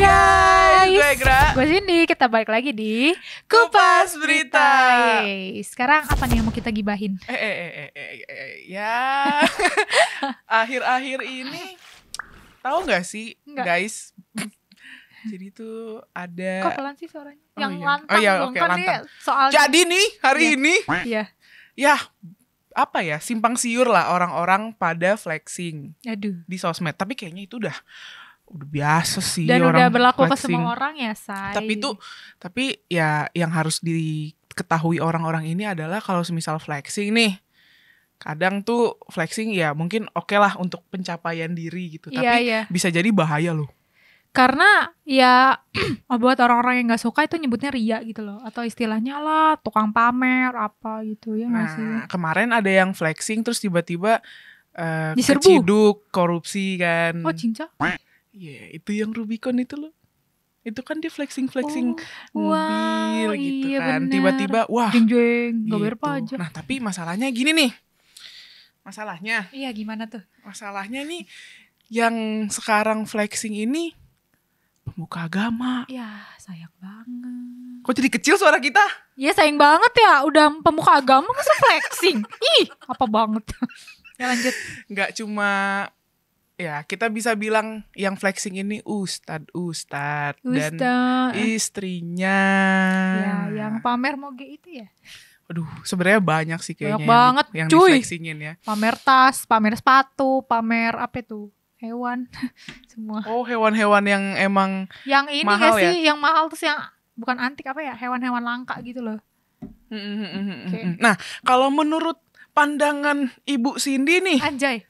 guys, gue Gra. gue Cindy, kita balik lagi di Kupas Berita. Sekarang apa nih yang mau kita gibahin? Ya, akhir-akhir ini tahu nggak sih, Nggak. guys? Jadi tuh ada. Kok pelan sih suaranya? Oh, Yang iya. lantang Oh, iya, dong, oke, kan lantang. dia soalnya. Jadi nih hari Iya. ini, Iya. ya apa ya, simpang siur lah orang-orang pada flexing Aduh. di sosmed. Tapi kayaknya itu udah biasa sih. Dan orang udah berlaku ke flexing. semua orang ya, say. Tapi ya yang harus diketahui orang-orang ini adalah kalau semisal flexing nih, kadang tuh flexing ya mungkin oke lah untuk pencapaian diri gitu. Iya, Tapi iya. bisa jadi bahaya loh. Karena ya buat orang-orang yang gak suka itu nyebutnya ria gitu loh. Atau istilahnya lah tukang pamer apa gitu ya nggak sih? Nah, kemarin ada yang flexing terus tiba-tiba Diserbu. keciduk, korupsi kan. Oh cinca? Iya, itu yang Rubicon itu loh. Itu kan dia flexing Oh, mobil wow, gitu iya kan. bener. Tiba-tiba wah, Jeng-jeng, gak bayar gitu. pajak. Nah, tapi masalahnya gini nih. Iya gimana tuh? Masalahnya nih yang sekarang flexing ini pemuka agama. Ya sayang banget. Kok jadi kecil suara kita? Ya sayang banget ya, udah pemuka agama masa flexing. Ih, apa banget. Ya lanjut. Nggak cuma ya kita bisa bilang yang flexing ini ustad dan istrinya. Ya, yang pamer moge itu ya. Aduh, sebenarnya banyak sih kayaknya Banyak banget, yang cuy. di flexingin ya. Pamer tas, pamer sepatu, pamer apa tuh? Hewan. Semua. Oh, hewan-hewan yang emang Yang ini mahal gak sih? Yang mahal terus yang bukan antik apa ya? Hewan-hewan langka gitu loh. Oke. Nah, kalau menurut pandangan Ibu Cindy nih, Anjay.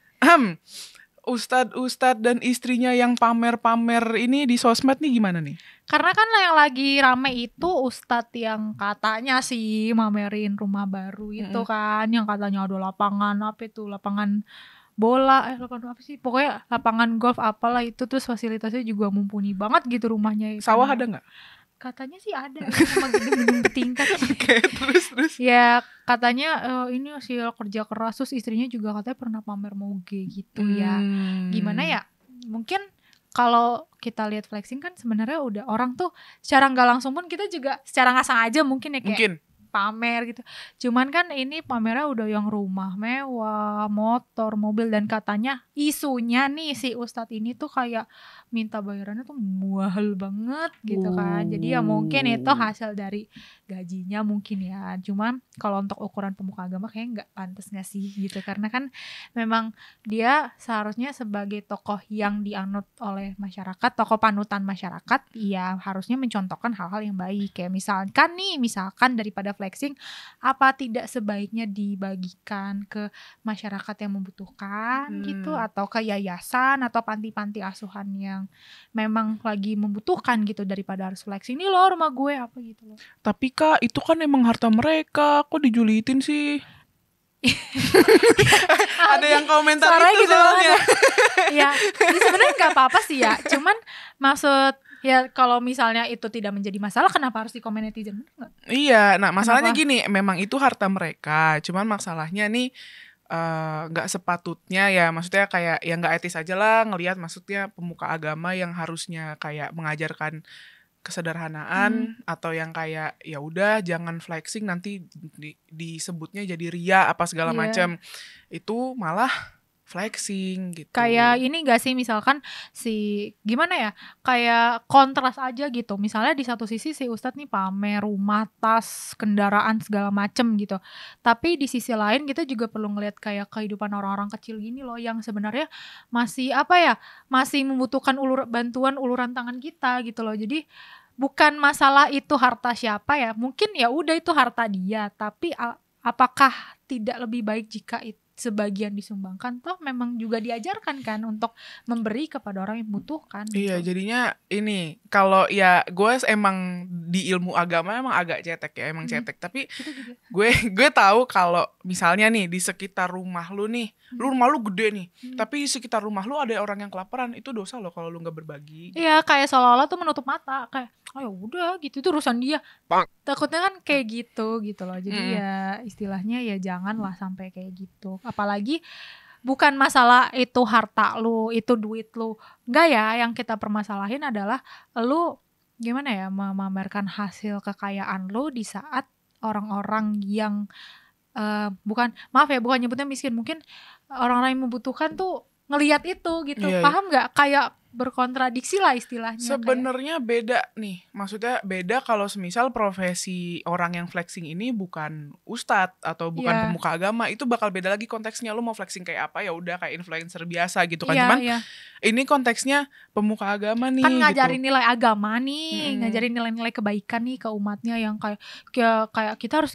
Ustadz dan istrinya yang pamer-pamer ini di sosmed nih gimana nih? Karena kan yang lagi rame itu ustadz yang katanya sih mamerin rumah baru itu kan, yang katanya ada lapangan apa itu, lapangan bola, lapangan apa sih? Pokoknya lapangan golf apalah itu, terus fasilitasnya juga mumpuni banget gitu rumahnya. Sawah ada nggak? Katanya sih ada sama gedung-gedung bertingkat. Oke, terus. Ya katanya ini hasil kerja keras, terus istrinya juga katanya pernah pamer moge gitu ya. Gimana ya? Mungkin kalau kita lihat flexing kan sebenarnya udah orang tuh secara nggak langsung pun kita juga secara nggak sengaja mungkin ya kayak Mungkin. pamer gitu. Cuman kan ini pamernya udah yang rumah mewah, motor, mobil, dan katanya isunya nih si Ustadz ini tuh kayak minta bayarannya tuh mahal banget gitu kan. Jadi ya mungkin itu hasil dari gajinya mungkin ya. Cuman kalau untuk ukuran pemuka agama kayaknya nggak pantas nggak sih gitu. Karena kan memang dia seharusnya sebagai tokoh yang dianut oleh masyarakat, tokoh panutan masyarakat, ya harusnya mencontohkan hal-hal yang baik. Kayak misalkan daripada flexing, apa tidak sebaiknya dibagikan ke masyarakat yang membutuhkan gitu, atau ke yayasan atau panti-panti asuhan yang memang lagi membutuhkan gitu, daripada harus flexing ini loh rumah gue apa gitu loh. Tapi Kak, itu kan emang harta mereka, kok dijulitin sih? Ada yang komentar Suaranya itu gitu soalnya. Ya, ini sebenarnya nggak apa-apa sih ya. Cuman maksud ya kalau misalnya itu tidak menjadi masalah, kenapa harus di komen netizen? Bener nggak? Iya, nah masalahnya Kenapa? gini, memang itu harta mereka. Cuman masalahnya nih nggak sepatutnya ya, maksudnya kayak yang nggak etis aja lah ngelihat, maksudnya pemuka agama yang harusnya kayak mengajarkan kesederhanaan atau yang kayak ya udah jangan flexing nanti disebutnya jadi ria apa segala Iya. macam, itu malah flexing gitu. Kayak ini gak sih, misalkan gimana ya, kayak kontras aja gitu. Misalnya di satu sisi si Ustadz nih pamer rumah, tas, kendaraan segala macem gitu. Tapi di sisi lain kita juga perlu ngeliat kayak kehidupan orang-orang kecil gini loh, yang sebenarnya masih masih membutuhkan bantuan uluran tangan kita gitu loh. Jadi bukan masalah itu harta siapa ya, mungkin ya udah itu harta dia, tapi apakah tidak lebih baik jika itu sebagian disumbangkan? Toh memang juga diajarkan kan untuk memberi kepada orang yang membutuhkan gitu. Iya, jadinya ini kalau ya gue emang di ilmu agama emang agak cetek ya, emang cetek. Tapi Gitu juga. gue tahu kalau misalnya nih di sekitar rumah lu nih, rumah lu gede nih, tapi di sekitar rumah lu ada orang yang kelaparan, itu dosa loh kalau lu nggak berbagi. Iya, kayak seolah-olah tuh menutup mata, kayak oh ya udah gitu, itu urusan dia. Takutnya kan kayak gitu loh. Jadi ya istilahnya ya janganlah sampai kayak gitu. Apalagi bukan masalah itu harta lu, itu duit lu. Enggak ya, yang kita permasalahin adalah lu gimana ya memamerkan hasil kekayaan lu di saat orang-orang yang bukan nyebutnya miskin, mungkin orang-orang yang membutuhkan tuh ngelihat itu gitu. Iya, iya. Paham nggak? Kayak berkontradiksi lah istilahnya. Sebenarnya beda nih, maksudnya beda kalau semisal profesi orang yang flexing ini bukan ustadz atau bukan Iya. pemuka agama, itu bakal beda lagi konteksnya. Lu mau flexing kayak apa, ya udah kayak influencer biasa gitu kan. Iya, Cuman iya. ini konteksnya pemuka agama nih Kan ngajarin gitu. nilai agama nih, Mm-mm. ngajarin nilai-nilai kebaikan nih ke umatnya yang kayak kita harus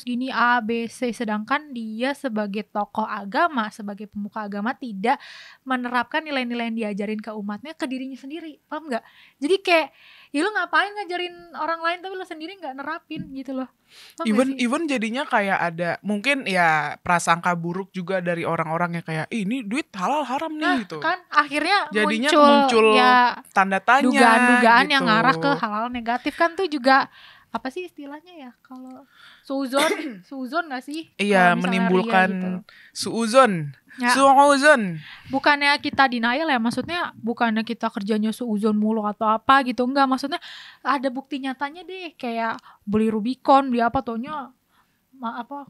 gini A B C, sedangkan dia sebagai tokoh agama, sebagai pemuka agama tidak menerapkan nilai-nilai yang diajarin ke umatnya ke dirinya sendiri. Paham nggak? Jadi kayak ya lu ngapain ngajarin orang lain tapi lu sendiri nggak nerapin gitu loh. Paham nggak sih? Even jadinya kayak ada mungkin ya prasangka buruk juga dari orang-orang yang kayak ini duit halal haram nih gitu. Kan akhirnya Jadinya muncul ya tanda tanya dugaan-dugaan gitu. yang ngarah ke hal-hal negatif kan tuh juga apa sih istilahnya ya, kalau suuzon nggak sih? Iya, Kalau misalnya menimbulkan ria gitu. suuzon. Ya, Suuzon. bukannya kita denial ya, maksudnya bukannya kita kerjanya suuzon mulu atau apa gitu, enggak, maksudnya ada bukti nyatanya deh, kayak beli Rubicon, beli apa taunya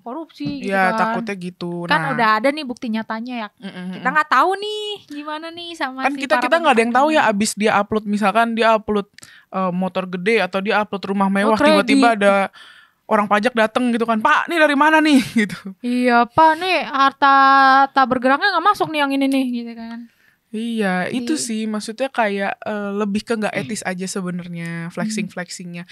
korupsi gitu Ya kan. takutnya gitu. Kan Nah, udah ada nih bukti nyatanya ya. Kita nggak tahu nih gimana nih sama kan si kita para nggak ada yang tahu ya, pemuka. abis dia upload misalkan dia upload motor gede atau dia upload rumah mewah, kredit. tiba-tiba ada orang pajak dateng gitu kan, Pak ini dari mana nih gitu. Iya Pak, nih harta tak bergeraknya nggak masuk nih yang ini nih gitu kan. Iya, Jadi- itu sih maksudnya kayak lebih ke nggak etis aja sebenarnya flexingnya.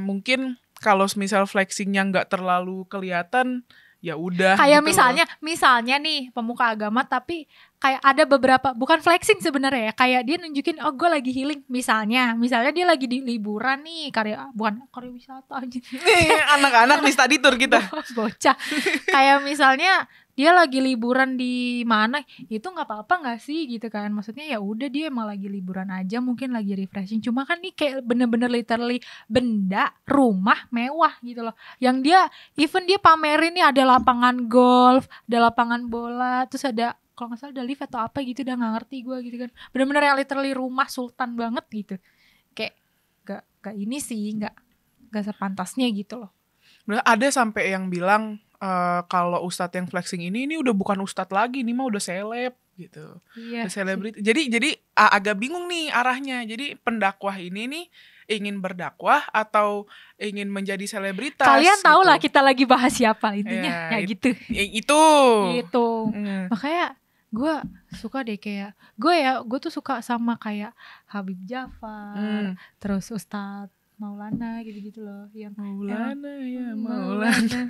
Mungkin kalau misal flexingnya nggak terlalu kelihatan, ya udah. Kayak gitu misalnya nih pemuka agama tapi kayak ada beberapa, bukan flexing sebenarnya ya, kayak dia nunjukin oh gue lagi healing, misalnya dia lagi di liburan nih, bukan karya wisata aja. Nih, anak-anak nih study tour kita. Bocah. Kayak misalnya dia lagi liburan di mana, itu nggak apa-apa nggak sih gitu kan, maksudnya ya udah dia emang lagi liburan aja, mungkin lagi refreshing, cuma kan nih kayak bener-bener literally benda rumah mewah gitu loh, yang dia even dia pamerin nih ada lapangan golf, ada lapangan bola, terus ada kalau nggak salah ada lift atau apa gitu, udah nggak ngerti gue gitu kan, bener-bener yang literally rumah sultan banget gitu, kayak gak ini sih, nggak sepantasnya gitu loh. Bener, ada sampai yang bilang kalau ustadz yang flexing ini udah bukan ustadz lagi, ini mah udah seleb gitu. Iya. Udah selebriti. Jadi agak bingung nih arahnya. Jadi pendakwah ini nih ingin berdakwah atau ingin menjadi selebritas. Kalian tahu gitu. lah kita lagi bahas siapa intinya, Ya, ya gitu. Itu. Gitu. Hmm. Makanya gue suka deh, kayak gue tuh suka sama kayak Habib Jafar, terus Ustadz Maulana gitu-gitu loh, yang Maulana ya Maulana. Maulana.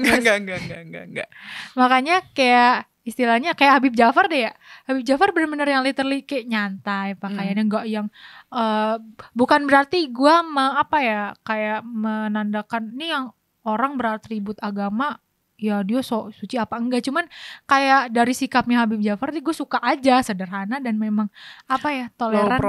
Enggak. Makanya kayak istilahnya kayak Habib Jafar deh ya. Habib Jafar benar-benar yang literally kayak nyantai pakaiannya, nggak yang bukan berarti gue kayak menandakan nih yang orang beratribut agama ya dia sok suci apa enggak, cuman kayak dari sikapnya Habib Jafar nih gue suka aja, sederhana dan memang toleran,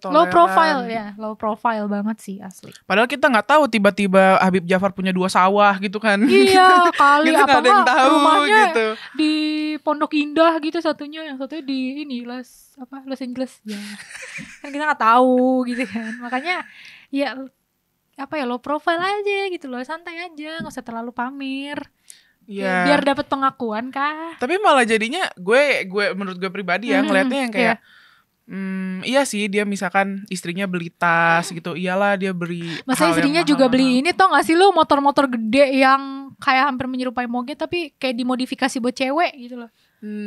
low profile banget sih asli. Padahal kita nggak tahu tiba-tiba Habib Jafar punya 2 sawah gitu kan. Iya kali, Kita apa nggak ada yang enggak tahu rumahnya gitu. di Pondok Indah gitu, yang satunya di ini Los Angeles ya. Kan kita nggak tahu gitu kan, makanya ya low profile aja gitu loh, santai aja, nggak usah terlalu pamer. Ya. Biar dapat pengakuan kah? Tapi malah jadinya gue menurut gue pribadi ya ngelihatnya yang kayak iya sih, dia misalkan istrinya beli tas gitu, iyalah dia beli. Masa istrinya juga beli ini, tau gak sih lo, motor-motor gede yang kayak hampir menyerupai moge tapi kayak dimodifikasi buat cewek gitu loh.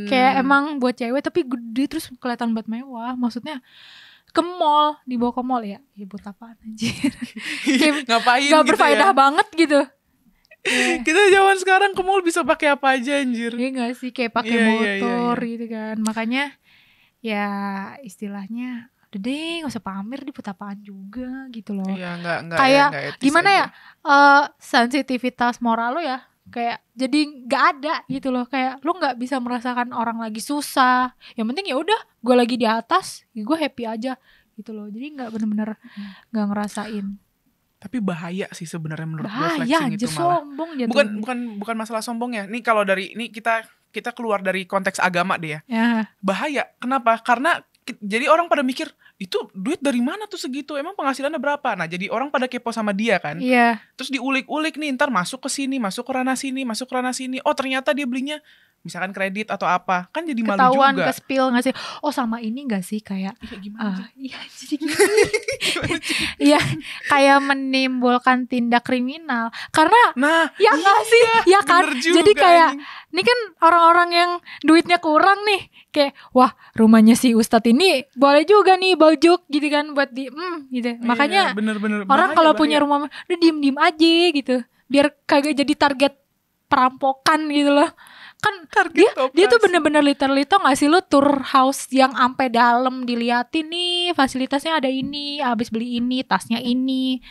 Kayak emang buat cewek tapi gede terus kelihatan buat mewah. Maksudnya ke mall, dibawa ke mall ya buat apaan anjir. Ngapain gak gitu berfaedah ya? banget gitu. Kita zaman sekarang ke mall bisa pakai apa aja anjir. Iya gak sih, kayak pakai motor gitu kan. Makanya ya istilahnya udah deh, gak usah pamer, buat apaan juga gitu loh. Iya, enggak kayak ya, etis gimana aja. ya, sensitivitas moral lo ya kayak jadi gak ada gitu loh. Kayak lo gak bisa merasakan orang lagi susah, yang penting ya udah gue lagi di atas, gue happy aja gitu loh. Jadi gak bener-bener gak ngerasain. Tapi bahaya sih sebenarnya menurut gue Bahaya flexing anjir, itu malah. sombong jatuhnya. Bukan masalah sombong ya. Nih kalau dari ini kita kita keluar dari konteks agama deh ya. Ya. Bahaya. Kenapa? Karena jadi orang pada mikir, itu duit dari mana tuh segitu? Emang penghasilannya berapa? Nah, jadi orang pada kepo sama dia kan. Iya. Terus diulik-ulik nih, ntar masuk ke sini, masuk ke ranah sini, masuk ke ranah sini. Oh, ternyata dia belinya misalkan kredit atau apa. Kan jadi malu Ketahuan juga. ke spill nggak sih? Oh sama ini nggak sih kayak Iya, gimana? iya jadi gini. Iya kayak menimbulkan tindak kriminal karena Nah, ya nggak sih ya kan bener juga, jadi kayak anjing. ini kan orang-orang yang duitnya kurang nih kayak wah rumahnya si Ustadz ini boleh juga nih baljuk gitu kan buat di gitu makanya Iya, bener-bener orang bahaya, kalau bahaya. punya rumah udah diem aja gitu biar kagak jadi target perampokan gitu loh kan Target dia tuh operasi. bener-bener literally tau gak sih lu tour house yang ampe dalam diliatin nih fasilitasnya ada ini abis beli ini tasnya ini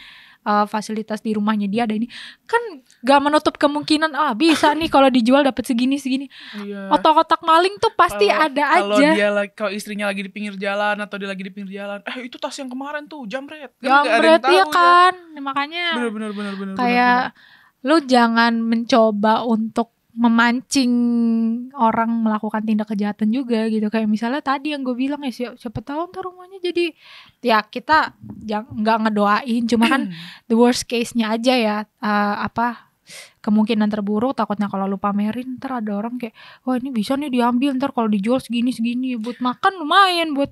fasilitas di rumahnya dia ada ini kan gak menutup kemungkinan bisa nih kalau dijual dapat segini Iya. otak-otak maling tuh pasti ada Kalau aja dia kalau istrinya lagi di pinggir jalan atau dia lagi di pinggir jalan, itu tas yang kemarin tuh jambret. Kan nggak ada yang jambret tahu ya kan ya. makanya Bener. kayak lu jangan mencoba untuk memancing orang melakukan tindak kejahatan juga gitu kayak misalnya tadi yang gue bilang ya siapa tahu ntar rumahnya jadi ya kita nggak ngedoain cuma kan the worst case-nya aja ya kemungkinan terburuk takutnya kalau lu pamerin ntar ada orang kayak wah ini bisa nih diambil ntar kalau dijual segini buat makan lumayan buat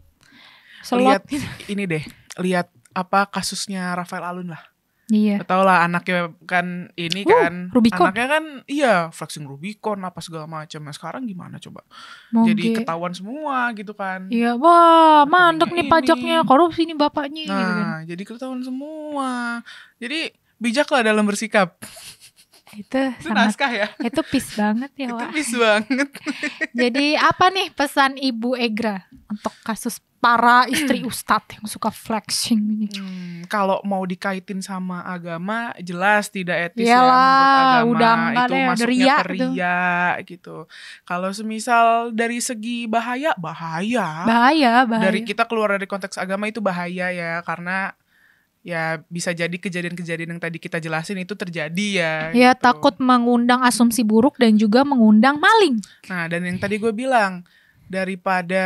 lihat slot ini deh, lihat apa kasusnya Rafael Alun lah. iya Tau lah anaknya kan ini kan Rubicon. anaknya kan iya flexing Rubicon apa segala macam. Nah sekarang gimana coba? Moge. Jadi ketahuan semua gitu kan. Iya wah Rekeningnya mandek nih ini. pajaknya korupsi nih bapaknya Nah gitu kan. jadi ketahuan semua. Jadi bijaklah dalam bersikap. Itu Itu sangat naskah ya. itu peace banget ya Itu Wak. peace banget. Jadi apa nih pesan Ibu Egra untuk kasus para istri ustadz yang suka flexing ini? Kalau mau dikaitin sama agama jelas tidak etis Iyalah, ya menurut agama udah enggak itu deh, udah masuknya ria ke tuh. ria gitu. Kalau semisal dari segi bahaya Bahaya. dari kita keluar dari konteks agama itu bahaya ya karena ya bisa jadi kejadian-kejadian yang tadi kita jelasin itu terjadi ya. Ya gitu. takut mengundang asumsi buruk dan juga mengundang maling. Nah dan yang tadi gue bilang daripada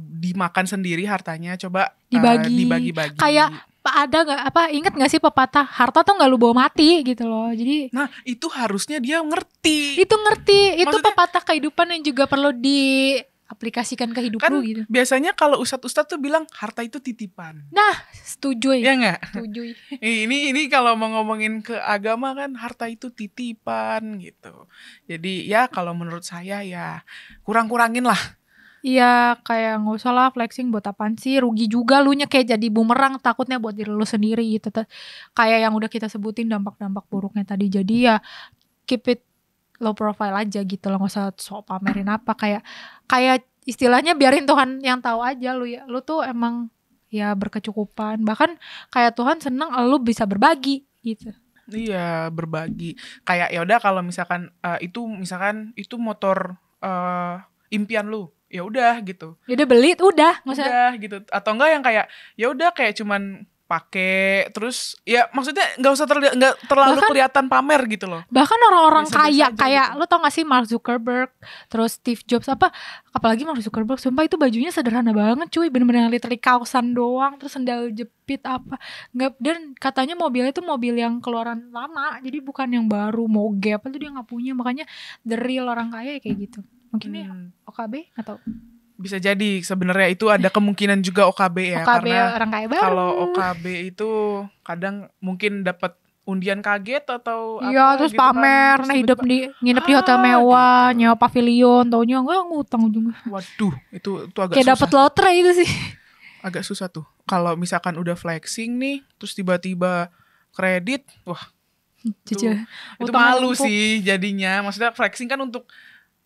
dimakan sendiri hartanya coba dibagi-bagi. Kayak ada nggak inget nggak sih pepatah harta tuh nggak lu bawa mati gitu loh. Jadi Nah itu harusnya dia ngerti. itu itu Maksudnya- pepatah kehidupan yang juga perlu diaplikasikan ke hidup Kan lu gitu. biasanya kalau ustadz-ustadz tuh bilang harta itu titipan. Setuju Ya nggak? Setuju. Ini kalau mau ngomongin ke agama kan harta itu titipan gitu. Jadi ya kalau menurut saya ya kurang-kurangin lah. Iya kayak gak usah lah flexing buat apaan sih rugi juga lu nya kayak jadi bumerang takutnya buat diri lu sendiri gitu kayak yang udah kita sebutin dampak-dampak buruknya tadi jadi ya keep it low profile aja gitu loh gak usah sok pamerin apa kayak istilahnya biarin Tuhan yang tahu aja lu tuh emang ya berkecukupan bahkan kayak Tuhan seneng lu bisa berbagi gitu. Iya berbagi. Kayak ya udah kalau misalkan itu motor impian lu. Ya udah gitu. Ya udah beli udah nggak usah Udah gitu. Atau enggak yang kayak ya udah kayak cuman pakai terus ya maksudnya nggak usah nggak terlalu Bahkan- kelihatan pamer gitu loh. bahkan orang-orang Biasa-biasa kaya aja kayak gitu. lu tau gak sih Mark Zuckerberg terus Steve Jobs apalagi Mark Zuckerberg sumpah itu bajunya sederhana banget cuy bener-bener literally kaosan doang terus sendal jepit nggak dan katanya mobilnya itu mobil yang keluaran lama jadi bukan yang baru moge apa tuh dia nggak punya makanya the real orang kaya kayak gitu mungkin ya OKB atau Bisa jadi sebenarnya itu ada kemungkinan juga OKB ya OKB karena orang kaya baru kalau OKB itu kadang mungkin dapat undian kaget atau iya apa terus gitu pamer kan. nah Terus hidup nginep di hotel mewah gitu. nyewa pavilion taunya enggak ngutang juga Waduh, itu agak kayak susah. dapet lotre itu sih Agak susah tuh. Kalau misalkan udah flexing nih, terus tiba-tiba kredit, wah Cicil itu utang malu numpuk. sih jadinya. Maksudnya flexing kan untuk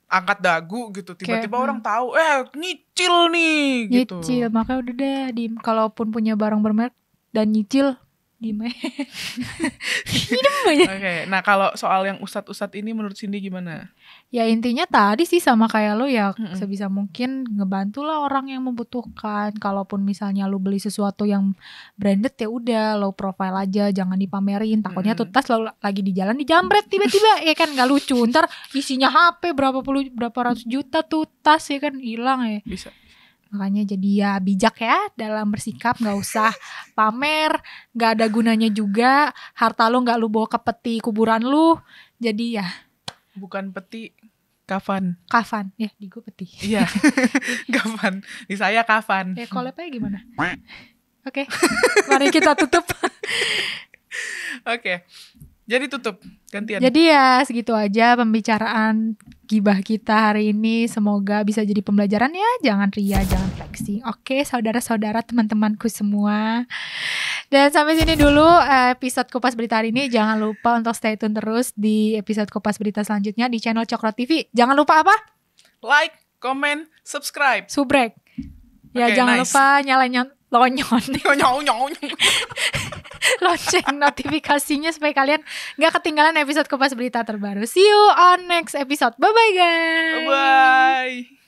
angkat dagu gitu. Tiba-tiba Kayak, orang tahu, nyicil nih gitu. nyicil makanya udah deh kalaupun punya barang bermerek dan nyicil Gimana? Idem aja. Oke, nah kalau soal yang ustadz-ustadz ini menurut Cindy gimana? Ya intinya tadi sih sama kayak lo ya, Mm-mm. sebisa mungkin ngebantulah orang yang membutuhkan. Kalaupun misalnya lo beli sesuatu yang branded ya udah low profile aja, jangan dipamerin. Takutnya tuh tas lo lagi di jalan dijambret tiba-tiba ya kan nggak lucu. Ntar isinya HP berapa ratus juta tuh tas ya kan hilang ya. Bisa. Makanya jadi ya bijak ya dalam bersikap, nggak usah pamer, nggak ada gunanya juga. Harta lo nggak lo bawa ke peti kuburan lo, jadi ya Bukan peti, kafan. kafan. Ya di gue peti. Iya, kafan. Di saya kafan. Ya collab-nya gimana? Oke, mari kita tutup. Oke, jadi tutup gantian. Jadi ya segitu aja pembicaraan gibah kita hari ini. Semoga bisa jadi pembelajaran ya. Jangan ria, jangan flexing. Oke, saudara-saudara, teman-temanku semua. Dan sampai sini dulu episode Kupas Berita hari ini. Jangan lupa untuk stay tune terus di episode Kupas Berita selanjutnya di channel Cokro TV. Jangan lupa apa? Like, comment, subscribe. Subrek. Ya Oke, jangan nice. lupa nyalain Nyong. lonceng notifikasinya supaya kalian gak ketinggalan episode Kupas Berita terbaru. See you on next episode. Bye-bye guys. Bye-bye.